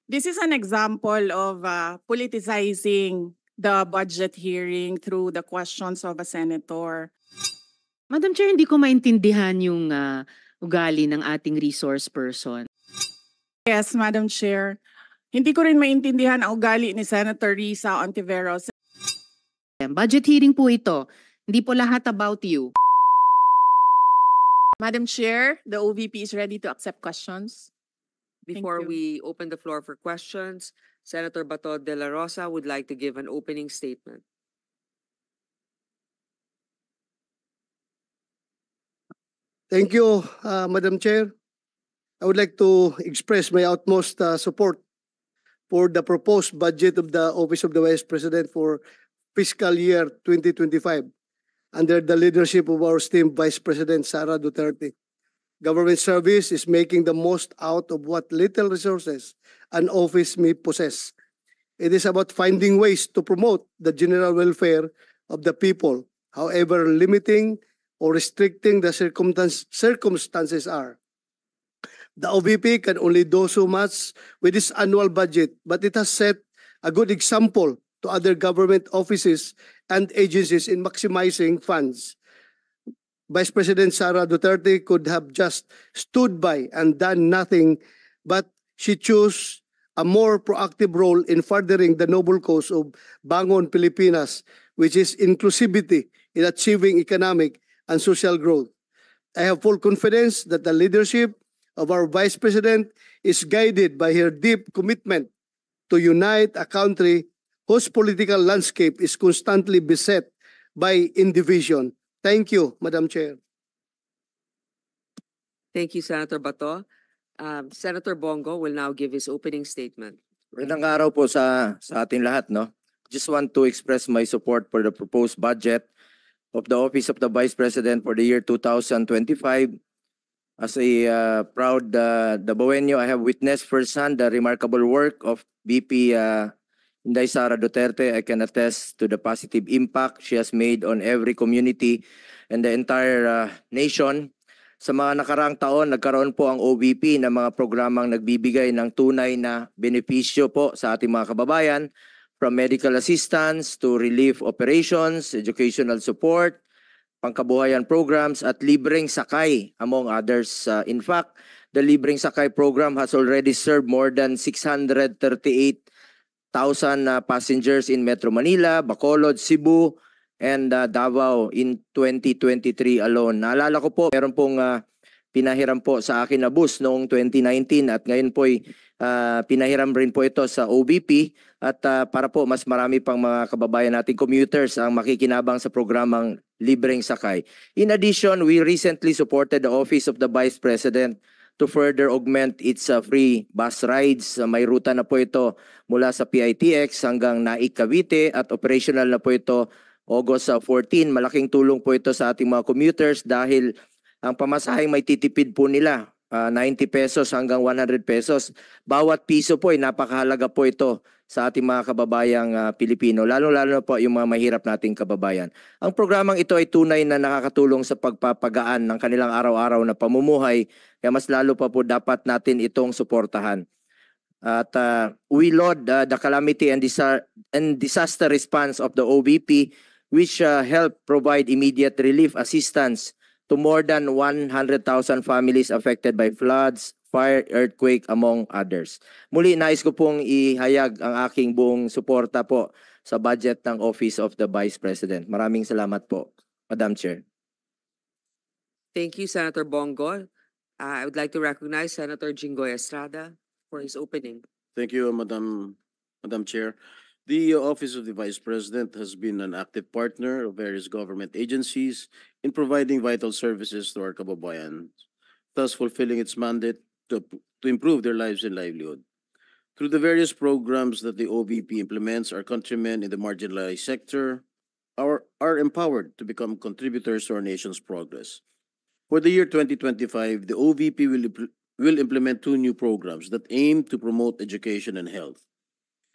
This is an example of politicizing the budget hearing through the questions of a senator. Madam Chair, hindi ko maintindihan yung ugali ng ating resource person. Yes, Madam Chair. Hindi ko rin maintindihan ang ugali ni Senator Risa Ontiveros. Budget hearing po ito. Hindi po lahat about you. Madam Chair, the OVP is ready to accept questions. Before you. we open the floor for questions, Senator Bato de la Rosa would like to give an opening statement. Thank you, Madam Chair. I would like to express my utmost support for the proposed budget of the Office of the Vice President for fiscal year 2025 under the leadership of our esteemed Vice President Sara Duterte. Government service is making the most out of what little resources an office may possess. It is about finding ways to promote the general welfare of the people, however limiting or restricting the circumstances are. The OVP can only do so much with its annual budget, but it has set a good example to other government offices and agencies in maximizing funds. Vice President Sara Duterte could have just stood by and done nothing, but she chose a more proactive role in furthering the noble cause of Bangon Pilipinas, which is inclusivity in achieving economic and social growth. I have full confidence that the leadership of our Vice President is guided by her deep commitment to unite a country whose political landscape is constantly beset by indivision. Thank you, Madam Chair. Thank you, Senator Bato. Senator Bongo will now give his opening statement. Magandang araw po sa ating lahat, no? Just want to express my support for the proposed budget of the Office of the Vice President for the year 2025. As a proud Dabawenyo, I have witnessed firsthand the remarkable work of VP Inday Sara Duterte. I can attest to the positive impact she has made on every community and the entire nation. Sa mga nakaraang taon, nagkaroon po ang OVP ng mga programang nagbibigay ng tunay na benepisyo po sa ating mga kababayan, from medical assistance to relief operations, educational support, pangkabuhayan programs at libreng sakay among others. In fact, the libreng sakay program has already served more than 638,000 passengers in Metro Manila, Bacolod, Cebu, and Davao in 2023 alone. Naalala ko po, meron pong pinahiram po sa akin na bus noong 2019 at ngayon po pinahiram rin po ito sa OVP at para po mas marami pang mga kababayan nating commuters ang makikinabang sa programang libreng sakay. In addition, we recently supported the Office of the Vice President to further augment its free bus rides. May ruta na po ito mula sa PITX hanggang Naik, Cavite at operational na po ito August 14. Malaking tulong po ito sa ating mga commuters dahil ang pamasaheng may titipid po nila 90 pesos hanggang 100 pesos. Bawat piso po ay napakahalaga po ito sa ating mga kababayang Pilipino, lalo-lalo na po yung mga mahirap nating kababayan. Ang programang ito ay tunay na nakakatulong sa pagpapagaan ng kanilang araw-araw na pamumuhay, kaya mas lalo pa po dapat natin itong suportahan. At we laud the calamity and disaster response of the OVP, which helped provide immediate relief assistance to more than 100,000 families affected by floods, fire, earthquake, among others. Muli, nais ko pong ihayag ang aking buong suporta po sa budget ng Office of the Vice President. Maraming salamat po, Madam Chair. Thank you, Senator Bongo. I would like to recognize Senator Jinggoy Estrada for his opening. Thank you, Madam Chair. The Office of the Vice President has been an active partner of various government agencies in providing vital services to our kababayan, thus fulfilling its mandate to improve their lives and livelihood. Through the various programs that the OVP implements, our countrymen in the marginalized sector are empowered to become contributors to our nation's progress. For the year 2025, the OVP will implement 2 new programs that aim to promote education and health.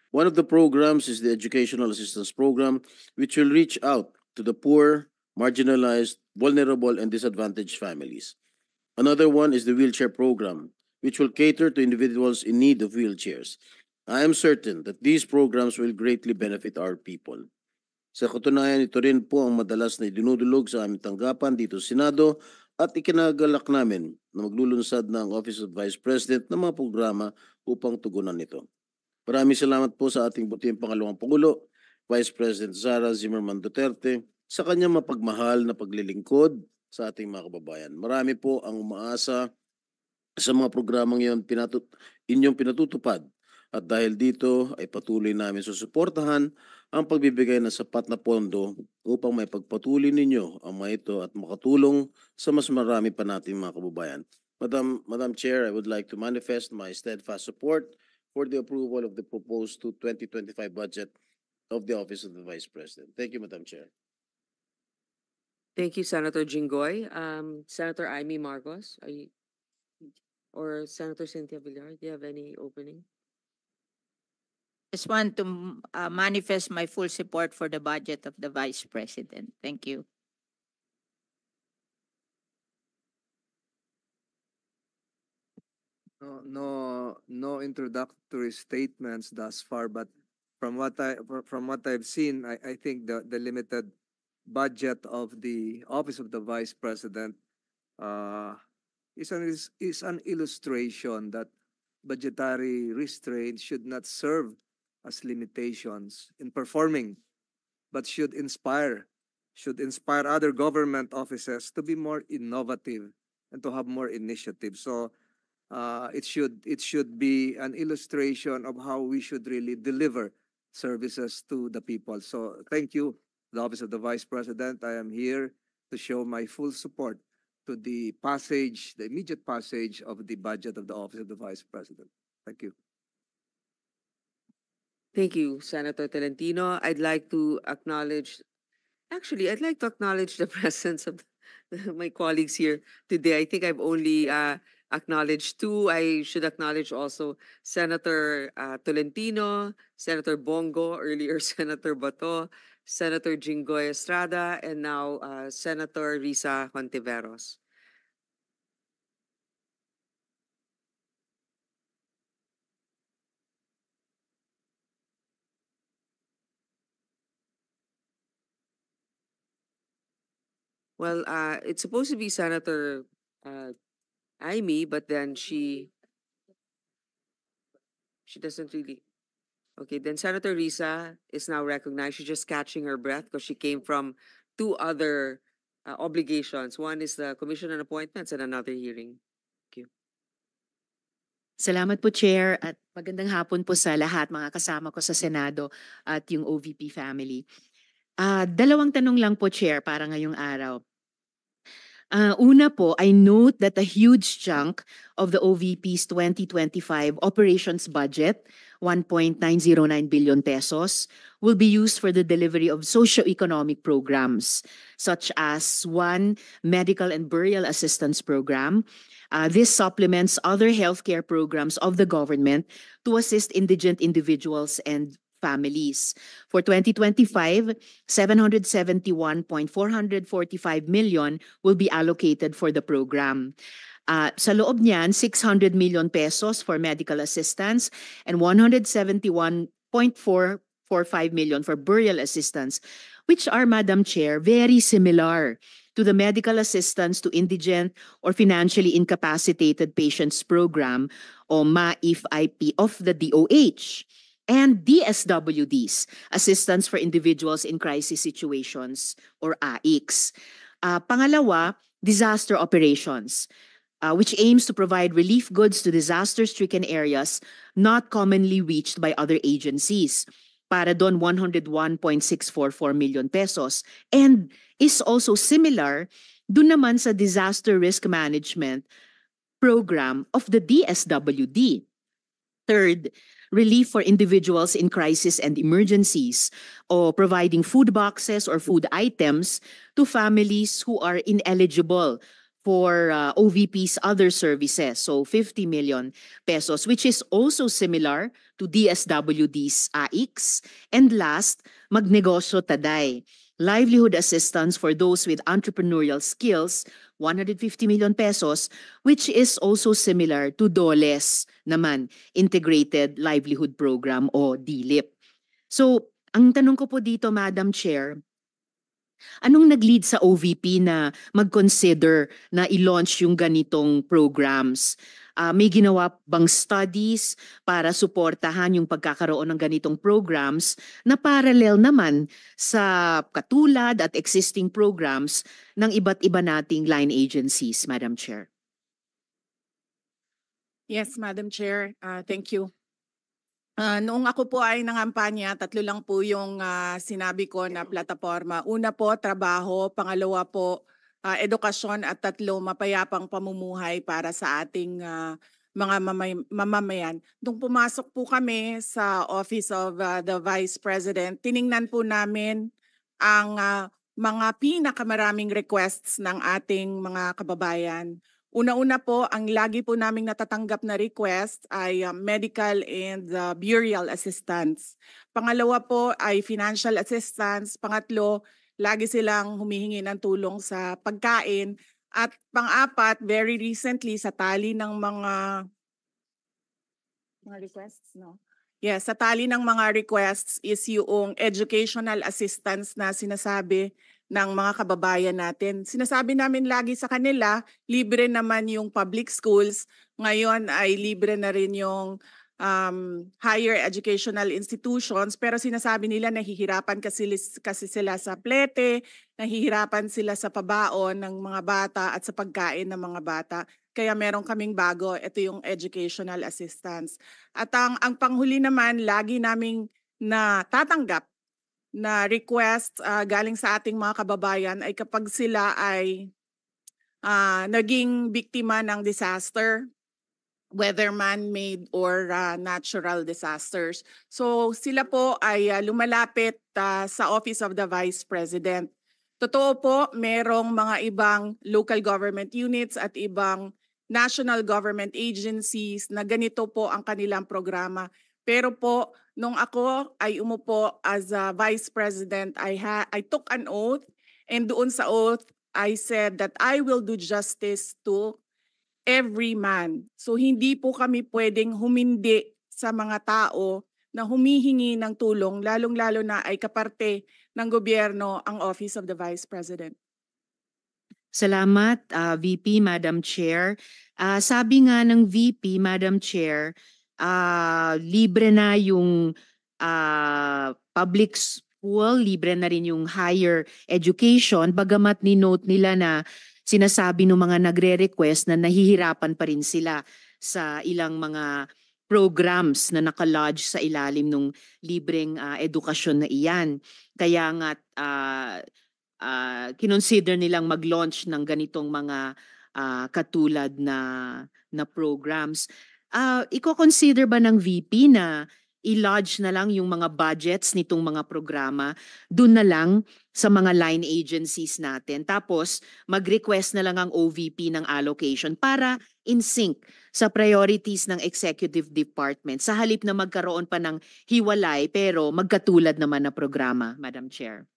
One of the programs is the Educational Assistance Program, which will reach out to the poor, marginalized, vulnerable, and disadvantaged families. Another one is the Wheelchair Program, which will cater to individuals in need of wheelchairs. I am certain that these programs will greatly benefit our people. Sa katunayan, ito rin po ang madalas na idinudulog sa aming tanggapan dito sa Senado at ikinagalak namin na maglulunsad ng Office of Vice President ng mga programa upang tugunan ito. Maraming salamat po sa ating butihing pangalawang Pangulo, Vice President Sara Zimmerman Duterte, sa kanyang mapagmahal na paglilingkod sa ating mga kababayan. Marami po ang umaasa sa mga programang inyong pinatutupad. At dahil dito ay patuloy namin susuportahan ang pagbibigay ng sapat na pondo upang may pagpatuloy ninyo ang mga ito at makatulong sa mas marami pa nating mga kababayan. Madam Chair, I would like to manifest my steadfast support for the approval of the proposed 2025 budget of the Office of the Vice President. Thank you, Madam Chair. Thank you, Senator Jinggoy. Senator Amy Marcos, or Senator Cynthia Villar, do you have any opening? Just want to manifest my full support for the budget of the Vice President. Thank you. No introductory statements thus far, but from what I've seen, I think the limited budget of the Office of the Vice President is an illustration that budgetary restraint should not serve as limitations in performing, but should inspire other government offices to be more innovative and to have more initiative. So it should be an illustration of how we should really deliver services to the people. So thank you, the Office of the Vice President. I am here to show my full support to the immediate passage of the budget of the Office of the Vice President. Thank you. Thank you, Senator Tolentino. I'd like to acknowledge the presence of my colleagues here today. I think I've only acknowledged two. I should acknowledge also Senator Tolentino, Senator Bongo, earlier Senator Bato, Senator Jinggoy Estrada, and now Senator Risa Hontiveros. Well, it's supposed to be Senator Amy, but then she doesn't really. Okay, then Senator Risa is now recognized. She's just catching her breath because she came from two other obligations. One is the Commission on Appointments and another hearing. Thank you. Salamat po, Chair, at magandang hapon po sa lahat, mga kasama ko sa Senado at yung OVP family. Dalawang tanong lang po, Chair, para ngayong araw. Una po, I note that a huge chunk of the OVP's 2025 operations budget, 1.909 billion pesos, will be used for the delivery of socio-economic programs, such as one medical and burial assistance program. This supplements other healthcare programs of the government to assist indigent individuals and families. For 2025, 771.445 million will be allocated for the program. Sa loob niyan, 600 million pesos for medical assistance and 171.445 million for burial assistance, which are, Madam Chair, very similar to the medical assistance to indigent or financially incapacitated patients program o MAIF-IP of the DOH. And DSWDs, Assistance for Individuals in Crisis Situations, or AICS. Pangalawa, disaster operations, which aims to provide relief goods to disaster-stricken areas not commonly reached by other agencies. Para doon, 101.644 million pesos. And is also similar doon naman sa disaster risk management program of the DSWD. Third, relief for individuals in crisis and emergencies, or providing food boxes or food items to families who are ineligible for OVP's other services. So 50 million pesos, which is also similar to DSWD's AICS. And last, Magnegosyo Taday, livelihood assistance for those with entrepreneurial skills, 150 million pesos, which is also similar to DOLE's naman, Integrated Livelihood Program o DLIP. So, ang tanong ko po dito, Madam Chair, anong nag-lead sa OVP na mag-consider na i-launch yung ganitong programs? May ginawa bang studies para suportahan yung pagkakaroon ng ganitong programs na parallel naman sa katulad at existing programs ng iba't iba nating line agencies, Madam Chair? Yes, Madam Chair. Thank you. Noong ako po ay nangampanya, 3 lang po yung sinabi ko na plataforma. Una po, trabaho. Pangalawa po, edukasyon. At 3, mapayapang pamumuhay para sa ating mga mamamayan. Nung pumasok po kami sa Office of the Vice President, tiningnan po namin ang mga pinakamaraming requests ng ating mga kababayan. Una-una po, ang lagi po naming natatanggap na request ay medical and burial assistance. Pangalawa po ay financial assistance. Pangatlo, lagi silang humihingi ng tulong sa pagkain. At pang-apat, very recently sa tali ng mga requests, no? Yes, sa tali ng mga requests is yung educational assistance na sinasabi ng mga kababayan natin. Sinasabi namin lagi sa kanila, libre naman yung public schools. Ngayon ay libre na rin yung higher educational institutions. Pero sinasabi nila nahihirapan kasi sila sa plete, nahihirapan sila sa pabaon ng mga bata at sa pagkain ng mga bata. Kaya meron kaming bago, ito yung educational assistance. At ang panghuli naman, lagi naming natatanggap na request galing sa ating mga kababayan ay kapag sila ay naging biktima ng disaster, whether man-made or natural disasters. So sila po ay lumalapit sa Office of the Vice President. Totoo po, merong mga ibang local government units at ibang national government agencies na ganito po ang kanilang programa. Pero po, nung ako ay umupo as a Vice President, I took an oath, and doon sa oath, I said that I will do justice to every man. So hindi po kami pwedeng humindi sa mga tao na humihingi ng tulong, lalong-lalo na ay kaparte ng gobyerno ang Office of the Vice President. Salamat, VP, Madam Chair. Sabi nga ng VP, Madam Chair, libre na yung public school, libre na rin yung higher education, bagamat ni-note nila na sinasabi ng mga nagre-request na nahihirapan pa rin sila sa ilang mga programs na nakalodge sa ilalim ng libreng edukasyon na iyan. Kaya nga kinonsider nilang mag-launch ng ganitong mga katulad na programs. Iko-consider ba ng VP na i-lodge na lang yung mga budgets nitong mga programa dun na lang sa mga line agencies natin, tapos mag-request na lang ang OVP ng allocation para in sync sa priorities ng executive department sa halip na magkaroon pa ng hiwalay pero magkatulad naman na programa, Madam Chair?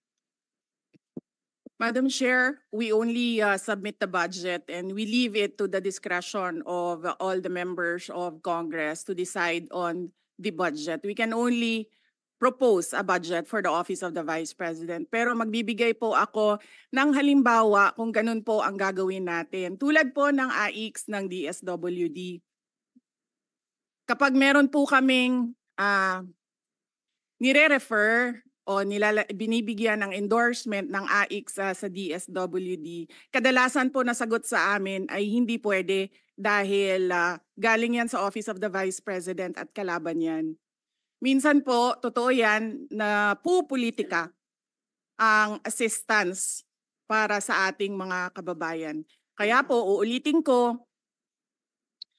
Madam Chair, we only submit the budget and we leave it to the discretion of all the members of Congress to decide on the budget. We can only propose a budget for the Office of the Vice President. Pero magbibigay po ako ng halimbawa kung ganun po ang gagawin natin. Tulad po ng AIX ng DSWD. Kapag meron po kaming nire-refer o binibigyan ng endorsement ng AIX sa DSWD, kadalasan po nasagot sa amin ay hindi pwede dahil galing yan sa Office of the Vice President at kalaban yan. Minsan po, totoo yan na pupolitika ang assistance para sa ating mga kababayan. Kaya po, uulitin ko,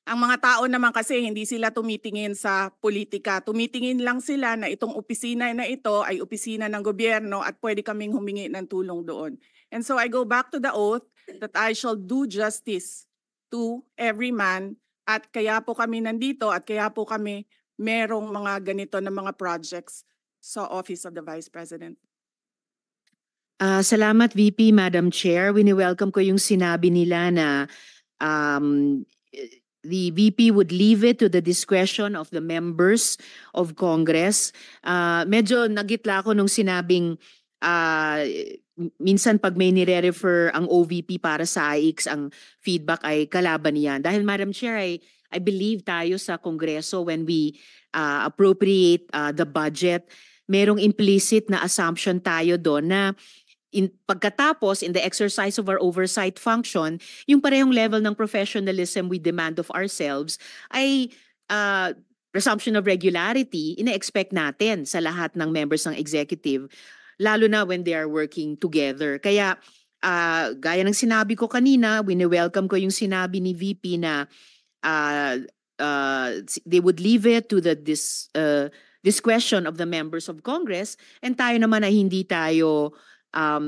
ang mga tao naman kasi hindi sila tumitingin sa politika. Tumitingin lang sila na itong opisina na ito ay opisina ng gobyerno at pwede kaming humingi ng tulong doon. And so I go back to the oath that I shall do justice to every man, at kaya po kami nandito at kaya po kami merong mga ganito na mga projects sa Office of the Vice President. Salamat VP, Madam Chair. Wini-welcome ko yung sinabi nila na the VP would leave it to the discretion of the members of Congress. Medyo nagitla ako nung sinabing minsan pag may nire-refer ang OVP para sa IX, ang feedback ay kalaban niyan. Dahil Madam Chair, I believe tayo sa Kongreso when we appropriate the budget, merong implicit na assumption tayo doon na pagkatapos, in the exercise of our oversight function, yung parehong level ng professionalism we demand of ourselves ay resumption of regularity, ina-expect natin sa lahat ng members ng executive, lalo na when they are working together. Kaya, gaya ng sinabi ko kanina, wini-welcome ko yung sinabi ni VP na they would leave it to the discretion of the members of Congress, and tayo naman ay hindi tayo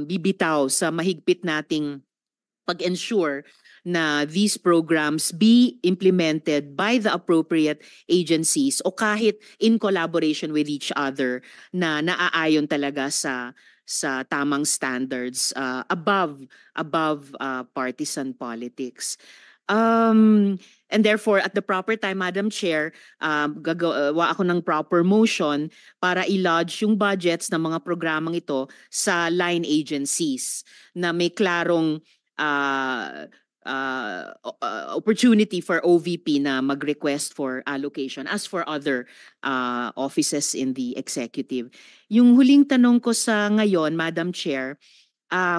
bibitaw sa mahigpit nating pag-ensure na these programs be implemented by the appropriate agencies o kahit in collaboration with each other na naaayon talaga sa tamang standards above partisan politics. And therefore, at the proper time, Madam Chair, gagawa ako ng proper motion para i-lodge yung budgets ng mga programang ito sa line agencies na may klarong opportunity for OVP na mag-request for allocation as for other offices in the executive. Yung huling tanong ko sa ngayon, Madam Chair,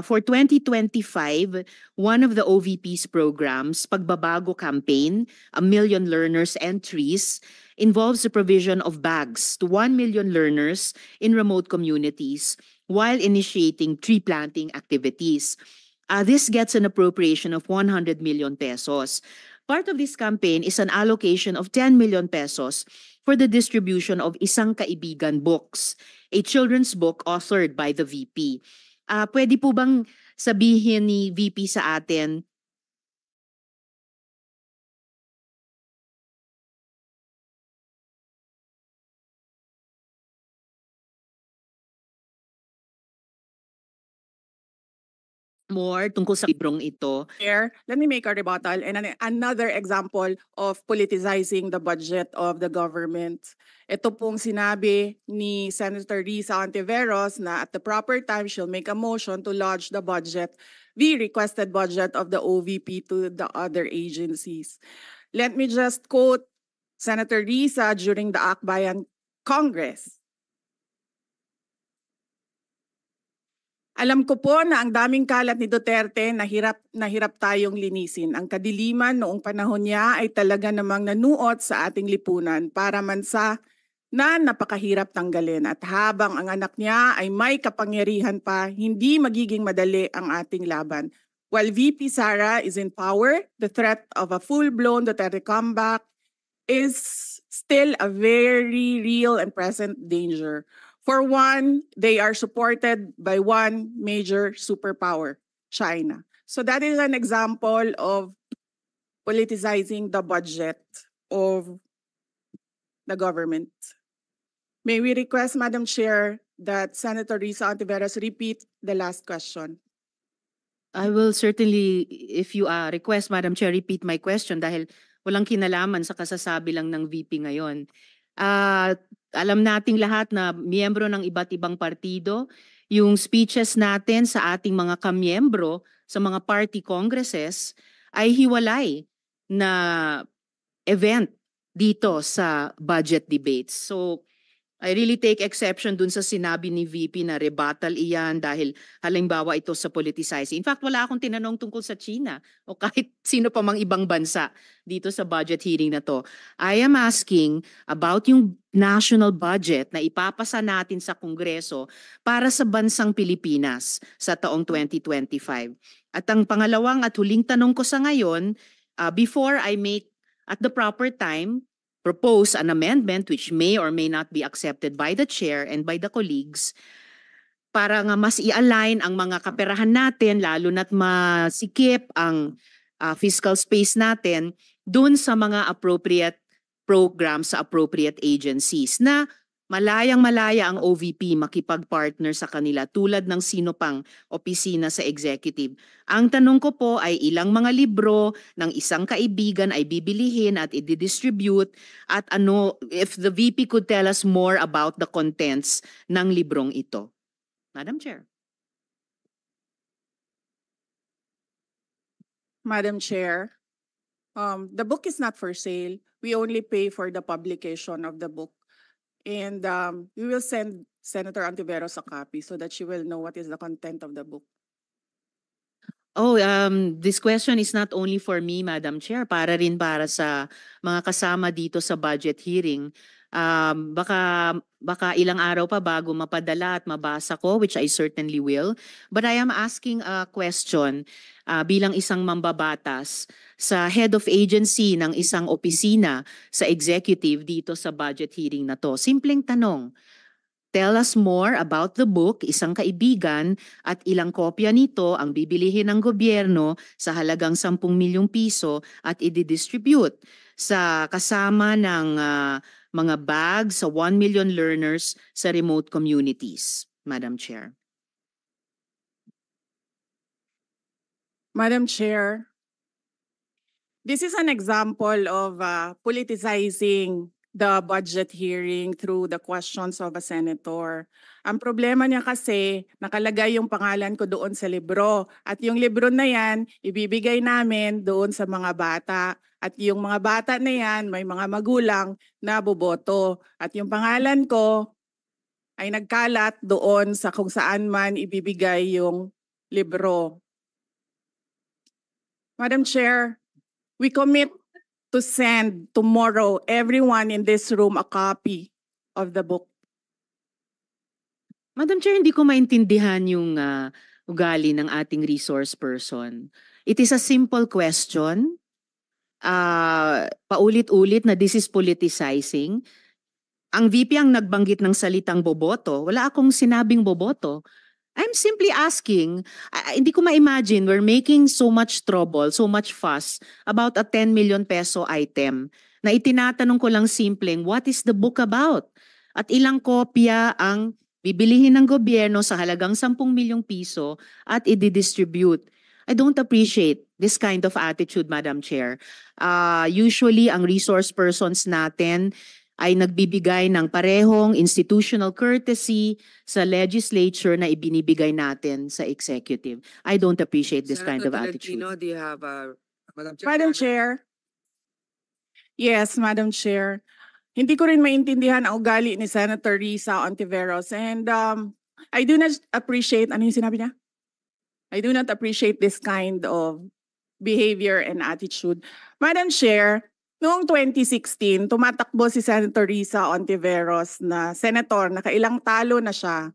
for 2025, one of the OVP's programs, Pagbabago Campaign, 1 Million Learners Entries, involves the provision of bags to 1 million learners in remote communities while initiating tree planting activities. This gets an appropriation of 100 million pesos. Part of this campaign is an allocation of 10 million pesos for the distribution of Isang Kaibigan books, a children's book authored by the VP. Pwede po bang sabihin ni VP sa atin more tungkol sa librong ito? Chair, let me make a rebuttal and another example of politicizing the budget of the government. Ito pong sinabi ni Senator Risa Ontiveros na at the proper time she'll make a motion to lodge the budget, the requested budget of the OVP to the other agencies. Let me just quote Senator Risa during the Akbayan Congress. Alam ko po na ang daming kalat ni Duterte na hirap tayong linisin. Ang kadiliman noong panahon niya ay talaga namang nanuot sa ating lipunan para mansa na napakahirap tanggalin. At habang ang anak niya ay may kapangyarihan pa, hindi magiging madali ang ating laban. While VP Sara is in power, the threat of a full-blown Duterte comeback is still a very real and present danger. For one, they are supported by one major superpower, China. So that is an example of politicizing the budget of the government. May we request, Madam Chair, that Senator Risa Ontiveros repeat the last question. I will certainly, if you request, Madam Chair, repeat my question dahil walang kinalaman sa kasasabi lang ng VP ngayon. Alam nating lahat na miyembro ng iba't ibang partido, yung speeches natin sa ating mga kamiyembro sa mga party congresses ay hiwalay na event dito sa budget debates. So I really take exception dun sa sinabi ni VP na rebuttal iyan dahil halimbawa ito sa politicizing. In fact, wala akong tinanong tungkol sa China o kahit sino pa mang ibang bansa dito sa budget hearing na to. I am asking about yung national budget na ipapasa natin sa Kongreso para sa bansang Pilipinas sa taong 2025. At ang pangalawang at huling tanong ko sa ngayon, before I make at the proper time propose an amendment which may or may not be accepted by the chair and by the colleagues para nga mas i-align ang mga kaperahan natin lalo na't masikip ang fiscal space natin dun sa mga appropriate programs sa appropriate agencies na Malayang-malaya ang OVP makipag-partner sa kanila tulad ng sino pang opisina sa executive. Ang tanong ko po ay ilang mga libro ng isang kaibigan ay bibilihin at i-distribute at ano, if the VP could tell us more about the contents ng librong ito. Madam Chair. Madam Chair, the book is not for sale. We only pay for the publication of the book. And we will send Senator Antiveros a copy so that she will know what is the content of the book. Oh, this question is not only for me, Madam Chair, para rin para sa mga kasama dito sa budget hearing. Baka ilang araw pa bago mapadala at mabasa ko, which I certainly will. But I am asking a question bilang isang mambabatas sa head of agency ng isang opisina sa executive dito sa budget hearing na to. Simpleng tanong. Tell us more about the book, isang kaibigan, at ilang kopya nito ang bibilihin ng gobyerno sa halagang 10 milyong piso at i-distribute sa kasama ng mga bags sa 1 million learners sa remote communities. Madam Chair. Madam Chair, this is an example of politicizing the budget hearing through the questions of a senator. Ang problema niya kasi, nakalagay yung pangalan ko doon sa libro. At yung libro na yan, ibibigay namin doon sa mga bata. At yung mga bata na yan, may mga magulang na boboto. At yung pangalan ko ay nagkalat doon sa kung saan man ibibigay yung libro. Madam Chair, we commit to send tomorrow everyone in this room a copy of the book. Madam Chair, hindi ko maintindihan yung ugali ng ating resource person. It is a simple question. Paulit-ulit na this is politicizing. Ang VP ang nagbanggit ng salitang boboto. Wala akong sinabing boboto. I'm simply asking, hindi ko ma-imagine we're making so much trouble, so much fuss about a 10 million peso item na itinatanong ko lang simpleng, what is the book about? At ilang kopya ang bibilihin ng gobyerno sa halagang 10 milyong piso at i-distribute. I don't appreciate this kind of attitude, Madam Chair. Usually, ang resource persons natin ay nagbibigay ng parehong institutional courtesy sa legislature na ibinibigay natin sa executive. I don't appreciate this kind of attitude. Tolentino, do you have Madam Chair. Yes, Madam Chair. Hindi ko rin maintindihan ang ugali ni Senator Risa Ontiveros. And I do not appreciate, ano yung sinabi niya? I do not appreciate this kind of behavior and attitude. Madam Chair, noong 2016, tumatakbo si Senator Risa Ontiveros na senator, nakailang talo na siya.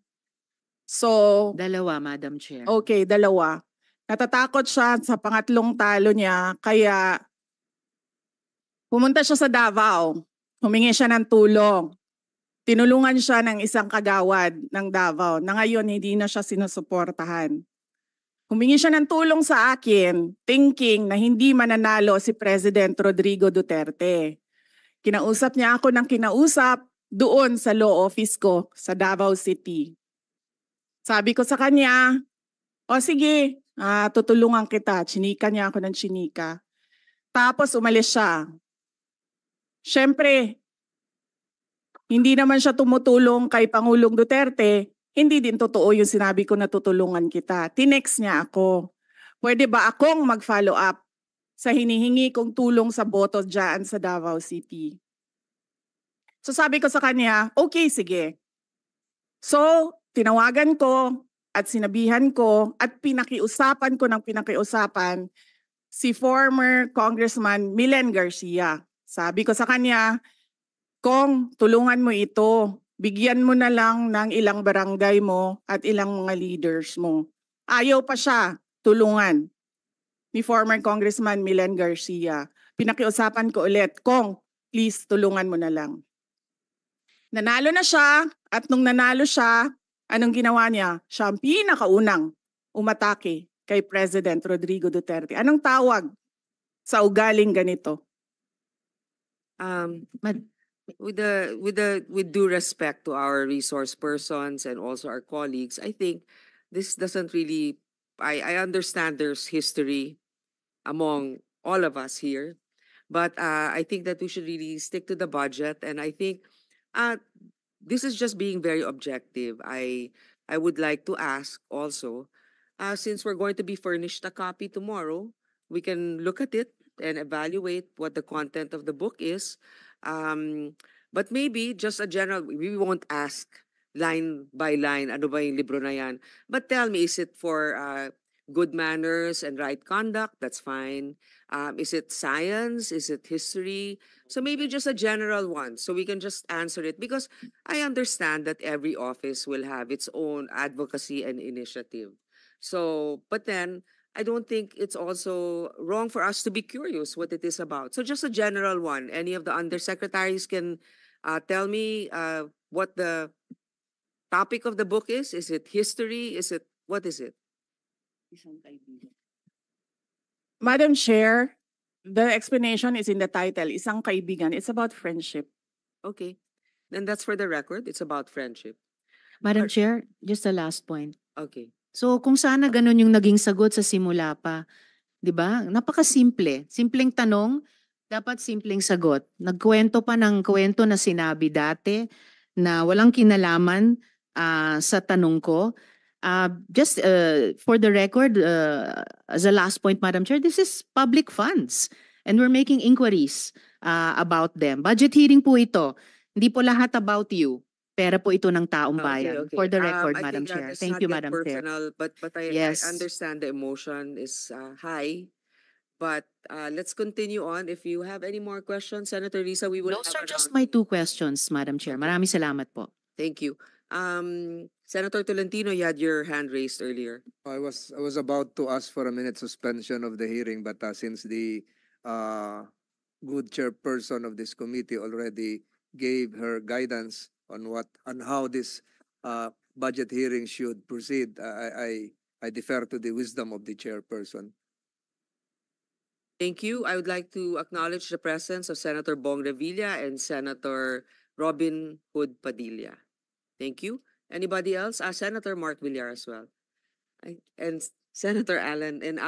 So, Dalawa, Madam Chair. okay, dalawa. Natatakot siya sa pangatlong talo niya, kaya pumunta siya sa Davao. Humingi siya ng tulong. Tinulungan siya ng isang kagawad ng Davao na ngayon hindi na siya sinusuportahan. Humingi siya ng tulong sa akin, thinking na hindi mananalo si President Rodrigo Duterte. Kinausap niya ako ng kinausap doon sa law office ko sa Davao City. Sabi ko sa kanya, o sige, tutulungan kita. Chinika niya ako ng chinika. Tapos umalis siya. Siyempre, hindi naman siya tumutulong kay Pangulong Duterte. Hindi din totoo yung sinabi ko na tutulungan kita. Tinext niya ako. Pwede ba akong mag-follow up sa hinihingi kong tulong sa boto dyan sa Davao City? So sabi ko sa kanya, okay, sige. So tinawagan ko at sinabihan ko at pinakiusapan ko ng pinakiusapan si former Congressman Milen Garcia. Sabi ko sa kanya, Kong, tulungan mo ito. Bigyan mo na lang ng ilang barangay mo at ilang mga leaders mo. Ayaw pa siya tulungan ni former Congressman Milen Garcia. Pinakiusapan ko ulit, Kong, please tulungan mo na lang. Nanalo na siya at nung nanalo siya, anong ginawa niya? Siya ang pinakaunang umatake kay President Rodrigo Duterte. Anong tawag sa ugaling ganito? with due respect to our resource persons and also our colleagues, I think this doesn't really. I understand there's history among all of us here, but I think that we should really stick to the budget. And I think uh, this is just being very objective. I would like to ask also, since we're going to be furnished a copy tomorrow, we can look at it and evaluate what the content of the book is. Um, but maybe just a general, we won't ask line by line, ano ba yung libro na yan? But tell me, is it for good manners and right conduct? That's fine. Is it science? Is it history? So maybe just a general one, so we can just answer it, because I understand that every office will have its own advocacy and initiative. So, but then I don't think it's also wrong for us to be curious what it is about. So just a general one. Any of the undersecretaries can tell me what the topic of the book is. Is it history? What is it? Madam Chair, the explanation is in the title, Isang Kaibigan. It's about friendship. Okay. Then that's for the record. It's about friendship. Madam Ar- Chair, just a last point. Okay. So kung sana ganun yung naging sagot sa simula pa, 'di ba? Napakasimple. Simpleng tanong, dapat simpleng sagot. Nagkwento pa ng kwento na sinabi dati na walang kinalaman sa tanong ko. Just for the record, as a last point, Madam Chair, this is public funds and we're making inquiries about them. Budget hearing po ito. Hindi po lahat about you. Pera po ito ng taong bayan. For the record, I Madam think Chair. let's Thank not you, get Madam Chair. personal, but Yes. I understand the emotion is high. But let's continue on. If you have any more questions, Senator Risa, we will Those have are a just round my table. 2 questions, Madam Chair. Okay. Maraming salamat po. Thank you. Senator Tolentino, you had your hand raised earlier. I was about to ask for a minute suspension of the hearing, but since the good chairperson of this committee already gave her guidance on how this budget hearing should proceed, I defer to the wisdom of the chairperson. Thank you. I would like to acknowledge the presence of Senator Bong Revilla and Senator Robin Hood Padilla. Thank you. Anybody else? Senator Mark Villar as well. And Senator Alan and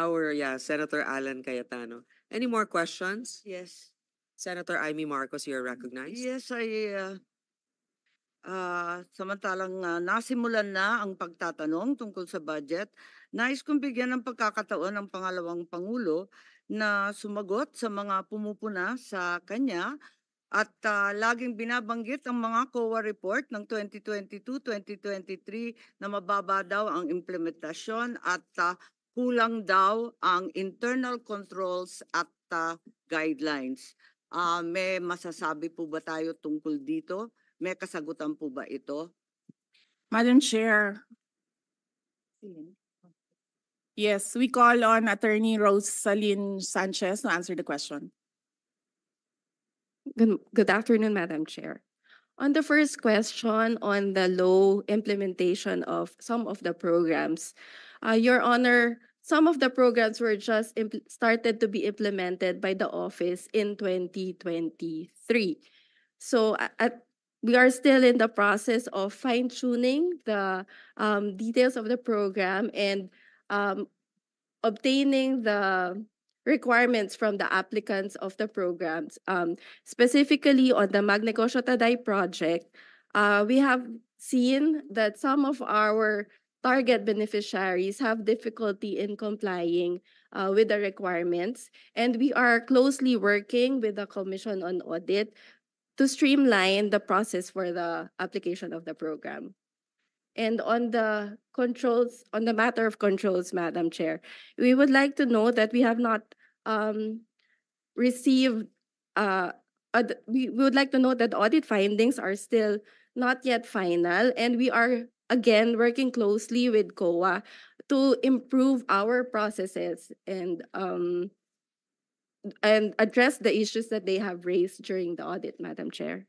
Senator Alan Cayetano. Any more questions? Yes. Senator Amy Marcos, you're recognized. Yes, samantalang nasimulan na ang pagtatanong tungkol sa budget, nais kong bigyan ng pagkakataon ng pangalawang Pangulo na sumagot sa mga pumupuna sa kanya at laging binabanggit ang mga COA report ng 2022-2023 na mababa daw ang implementasyon at kulang daw ang internal controls at guidelines. May masasabi po ba tayo tungkol dito? May kasagutan po ba ito? Madam Chair, yes, we call on Attorney Rosaline Sanchez to answer the question. Good afternoon, Madam Chair. On the first question on the low implementation of some of the programs, Your Honor, some of the programs were just started to be implemented by the office in 2023. So we are still in the process of fine-tuning the details of the program and obtaining the requirements from the applicants of the programs. Specifically on the Magnegosyo Taday project, we have seen that some of our target beneficiaries have difficulty in complying with the requirements, and we are closely working with the Commission on Audit to streamline the process for the application of the program. And on the controls, on the matter of controls, Madam Chair, we would like to know that we have not received, we would like to know that audit findings are still not yet final, and we are again working closely with COA to improve our processes and address the issues that they have raised during the audit, Madam Chair.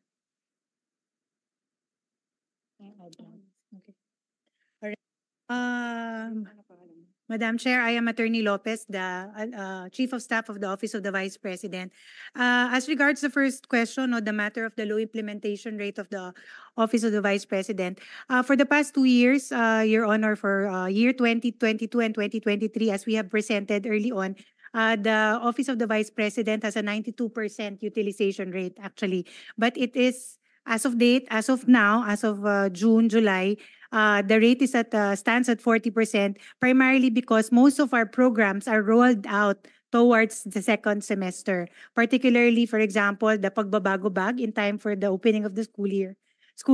Madam Chair, I am Attorney Lopez, the Chief of Staff of the Office of the Vice President. As regards the first question on the matter of the low implementation rate of the Office of the Vice President, for the past 2 years, Your Honor, for year 2022 and 2023, as we have presented early on, the Office of the Vice President has a 92% utilization rate actually, but it is as of date, as of now, as of June, July, the rate is stands at 40%, primarily because most of our programs are rolled out towards the second semester. Particularly, for example, the Pagbabago Bag in time for the opening of the school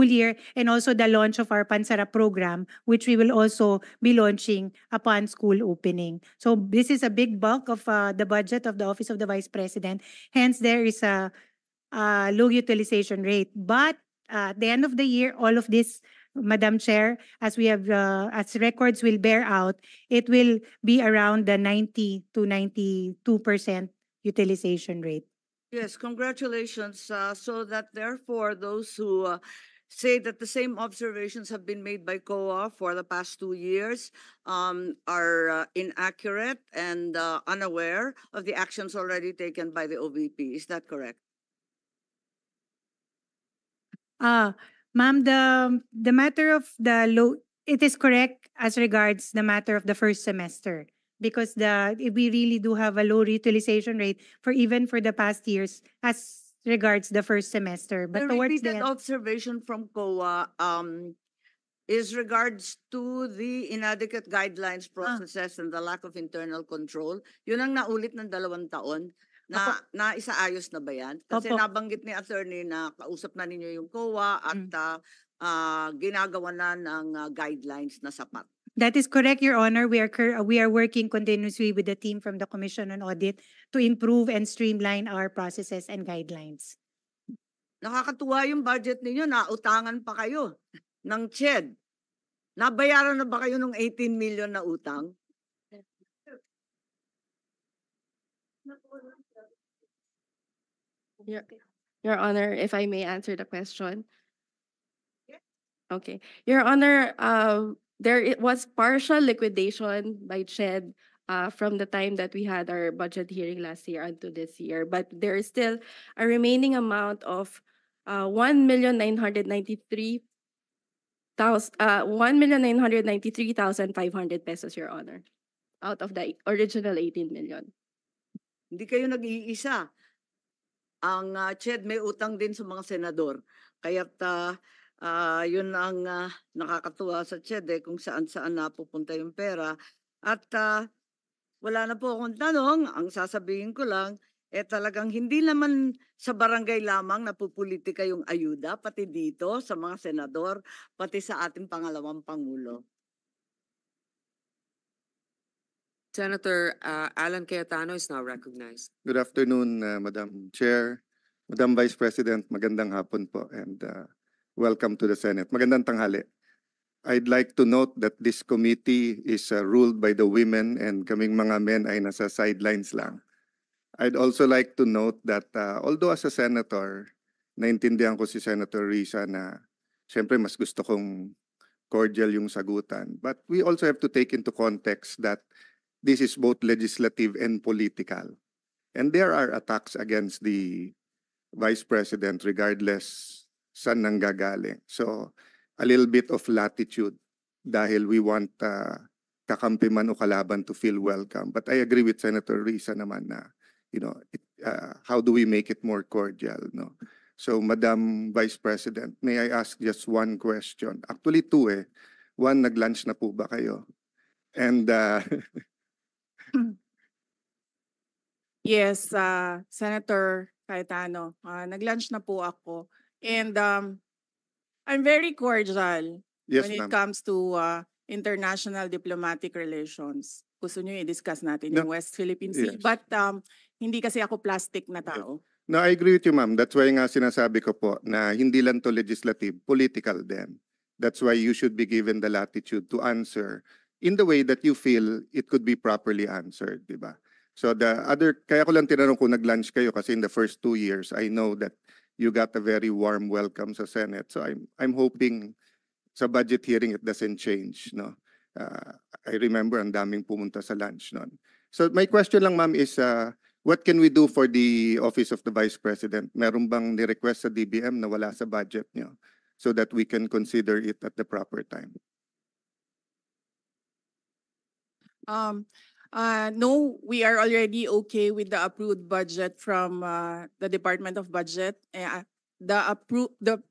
year, and also the launch of our Pansarap program, which we will also be launching upon school opening. So this is a big bulk of the budget of the Office of the Vice President. Hence, there is a low utilization rate. But at the end of the year, all of this, Madam Chair, as we have, as records will bear out, it will be around the 90 to 92% utilization rate. Yes, congratulations. So that therefore, those who say that the same observations have been made by COA for the past 2 years are inaccurate and unaware of the actions already taken by the OVP. Is that correct? Ma'am, the matter of the low, it is correct as regards the matter of the first semester, because we really do have a low utilization rate for even for the past years as regards the first semester. But The towards repeated the observation from COA is regards to the inadequate guidelines, processes, and the lack of internal control. Yun ang naulit ng 2 taon. Na isaayos na ba yan? Kasi Opo. nabanggit ni attorney na kausap na ninyo yung COA at ginagawa na ng guidelines na sapat. That is correct, Your Honor. We are working continuously with the team from the Commission on Audit to improve and streamline our processes and guidelines. Nakakatuwa yung budget ninyo, nautangan pa kayo ng CHED. Nabayaran na ba kayo ng 18 million na utang? Your Honor, if I may answer the question. Okay. Your Honor, was partial liquidation by CHED from the time that we had our budget hearing last year unto this year, but there is still a remaining amount of 1,993,500 pesos, Your Honor, out of the original 18 million. Hindi kayo nag-iisa. Ang CHED may utang din sa mga senador. Kaya't yun ang nakakatuwa sa CHED kung saan-saan napupunta yung pera. At wala na po akong tanong. Ang sasabihin ko lang, talagang hindi naman sa barangay lamang napupolitika yung ayuda, pati dito sa mga senador, pati sa ating pangalawang Pangulo. Senator Alan Cayetano is now recognized. Good afternoon, Madam Chair, Madam Vice President, magandang hapon po, and welcome to the Senate. Magandang tanghali. I'd like to note that this committee is ruled by the women and kaming mga men ay nasa sidelines lang. I'd also like to note that although as a senator, naintindihan ko si Senator Risa na siyempre mas gusto kong cordial yung sagutan. But we also have to take into context that this is both legislative and political. And there are attacks against the Vice President regardless saan nanggagaling. So a little bit of latitude dahil we want kakampi man o kalaban to feel welcome. But I agree with Senator Risa naman na, how do we make it more cordial? No? So Madam Vice President, may I ask just one question? Actually two eh. One, nag-lunch na po ba kayo? And Yes, Senator Cayetano, nag-lunch na po ako. And I'm very cordial yes, when it ma'am. comes to international diplomatic relations. Gusto nyo i-discuss natin No. yung West Philippine Sea. Yes. But hindi kasi ako plastic na tao. No, I agree with you, ma'am. That's why nga sinasabi ko po na hindi lang to legislative, political din. That's why you should be given the latitude to answer in the way that you feel it could be properly answered, di ba? So kaya ko lang tinanong kung nag-lunch kayo kasi in the first 2 years, I know that you got a very warm welcome sa Senate. So I'm hoping sa budget hearing it doesn't change, no? I remember ang daming pumunta sa lunch noon. So my question lang ma'am is what can we do for the Office of the Vice President? Meron bang ni-request sa DBM na wala sa budget niyo so that we can consider it at the proper time? No, we are already okay with the approved budget from the Department of Budget. The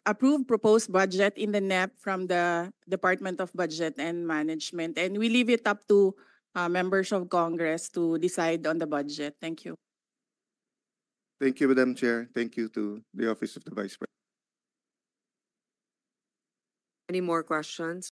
approved proposed budget in the NEP from the Department of Budget and Management, and we leave it up to members of Congress to decide on the budget. Thank you. Thank you, Madam Chair. Thank you to the Office of the Vice President. Any more questions?